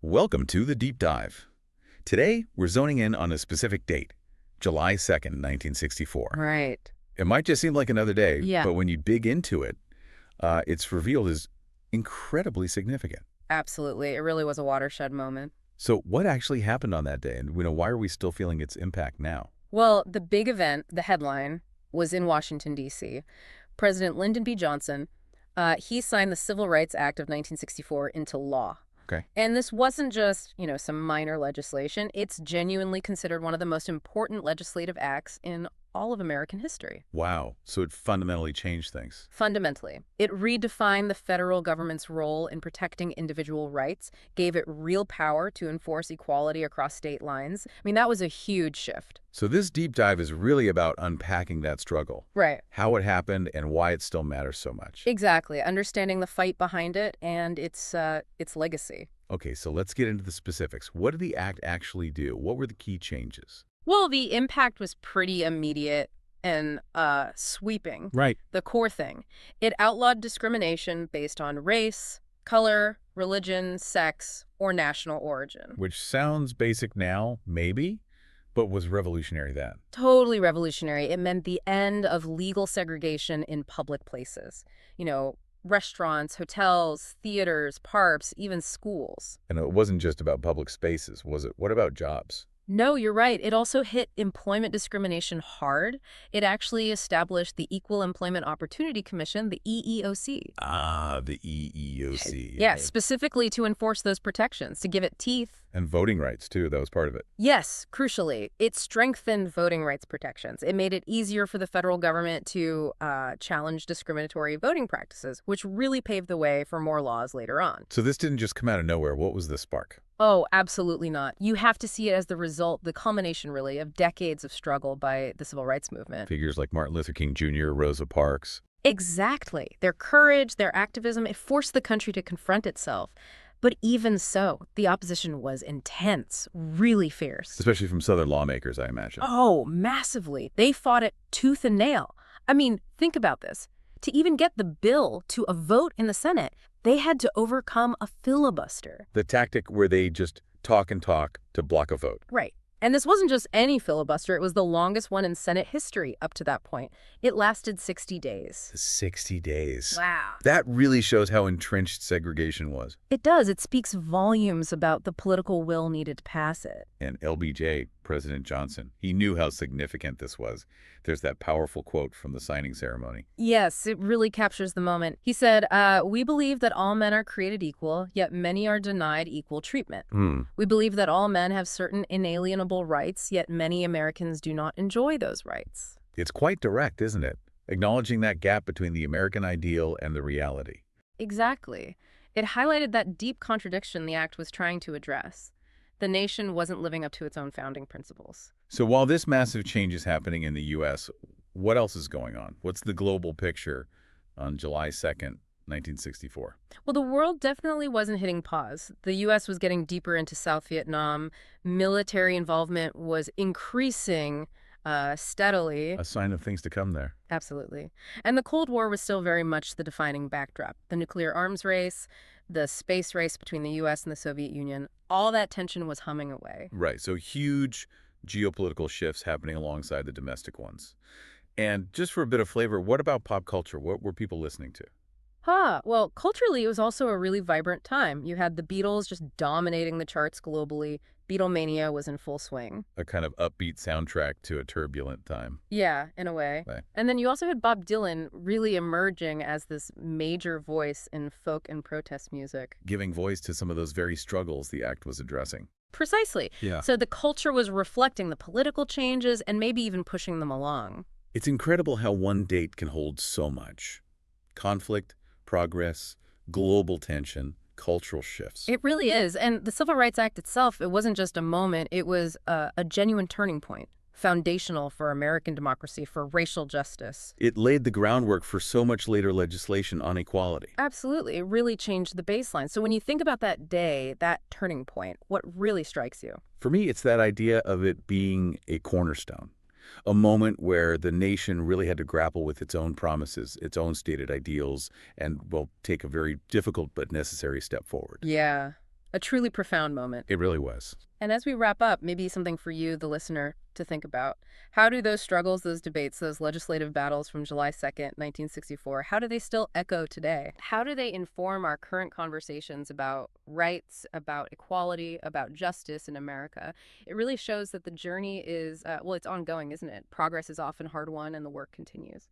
Welcome to the Deep Dive. Today, we're zoning in on a specific date, July 2nd, 1964. Right. It might just seem like another day, Yeah. but when you dig into it, it's revealed as incredibly significant. Absolutely. It really was a watershed moment. So what actually happened on that day, and why are we still feeling its impact now? Well, the big event, the headline, was in Washington, D.C. President Lyndon B. Johnson, he signed the Civil Rights Act of 1964 into law. Okay. And this wasn't just, some minor legislation. It's genuinely considered one of the most important legislative acts in all of American history. Wow, so it fundamentally changed things. Fundamentally, it redefined the federal government's role in protecting individual rights, gave it real power to enforce equality across state lines. I mean, that was a huge shift. So this deep dive is really about unpacking that struggle. Right. How it happened and why it still matters so much. Exactly. Understanding the fight behind it and its legacy. Okay, so let's get into the specifics. What did the act actually do? What were the key changes? Well, the impact was pretty immediate and sweeping. Right. The core thing. It outlawed discrimination based on race, color, religion, sex, or national origin. Which sounds basic now, maybe, but was revolutionary then. Totally revolutionary. It meant the end of legal segregation in public places. Restaurants, hotels, theaters, parks, even schools. And it wasn't just about public spaces, was it? What about jobs? No, you're right. It also hit employment discrimination hard. It actually established the Equal Employment Opportunity Commission, the EEOC. Ah, the EEOC. Yeah, specifically to enforce those protections, to give it teeth. And voting rights, too. That was part of it. Yes, crucially, it strengthened voting rights protections. It made it easier for the federal government to challenge discriminatory voting practices, which really paved the way for more laws later on. So this didn't just come out of nowhere. What was the spark? Oh, absolutely not. You have to see it as the result, the culmination, really, of decades of struggle by the civil rights movement. Figures like Martin Luther King Jr., Rosa Parks. Exactly. Their courage, their activism, it forced the country to confront itself. But even so, the opposition was intense, really fierce. Especially from Southern lawmakers, I imagine. Oh, massively. They fought it tooth and nail. I mean, think about this. To even get the bill to a vote in the Senate, they had to overcome a filibuster. The tactic where they just talk and talk to block a vote. Right. And this wasn't just any filibuster. It was the longest one in Senate history up to that point. It lasted 60 days. 60 days. Wow. That really shows how entrenched segregation was. It does. It speaks volumes about the political will needed to pass it. And LBJ, President Johnson, he knew how significant this was. There's that powerful quote from the signing ceremony. Yes, it really captures the moment. He said, "We believe that all men are created equal, yet many are denied equal treatment. We believe that all men have certain inalienable rights, yet many Americans do not enjoy those rights." It's quite direct, isn't it? Acknowledging that gap between the American ideal and the reality. Exactly. It highlighted that deep contradiction the act was trying to address. The nation wasn't living up to its own founding principles. So while this massive change is happening in the U.S., what else is going on? What's the global picture on July 2nd, 1964? Well, the world definitely wasn't hitting pause. The U.S. was getting deeper into South Vietnam. Military involvement was increasing steadily. A sign of things to come there. Absolutely. And the Cold War was still very much the defining backdrop. The nuclear arms race, the space race between the U.S. and the Soviet Union, all that tension was humming away. Right, so huge geopolitical shifts happening alongside the domestic ones. And just for a bit of flavor, what about pop culture? What were people listening to? Well, culturally, it was also a really vibrant time. You had the Beatles just dominating the charts globally. Beatlemania was in full swing. A kind of upbeat soundtrack to a turbulent time. Yeah, in a way. Right. And then you also had Bob Dylan really emerging as this major voice in folk and protest music. Giving voice to some of those very struggles the act was addressing. Precisely. Yeah. So the culture was reflecting the political changes and maybe even pushing them along. It's incredible how one date can hold so much. Conflict, progress, global tension, cultural shifts. It really is. And the Civil Rights Act itself, it wasn't just a moment. It was a genuine turning point, foundational for American democracy, for racial justice. It laid the groundwork for so much later legislation on equality. Absolutely. It really changed the baseline. So when you think about that day, that turning point, what really strikes you? For me, it's that idea of it being a cornerstone. A moment where the nation really had to grapple with its own promises, its own stated ideals, and, well, take a very difficult but necessary step forward. Yeah. A truly profound moment. It really was. And as we wrap up, maybe something for you, the listener, to think about. How do those struggles, those debates, those legislative battles from July 2nd, 1964, how do they still echo today? How do they inform our current conversations about rights, about equality, about justice in America? It really shows that the journey is, well, it's ongoing, isn't it? Progress is often hard won and the work continues.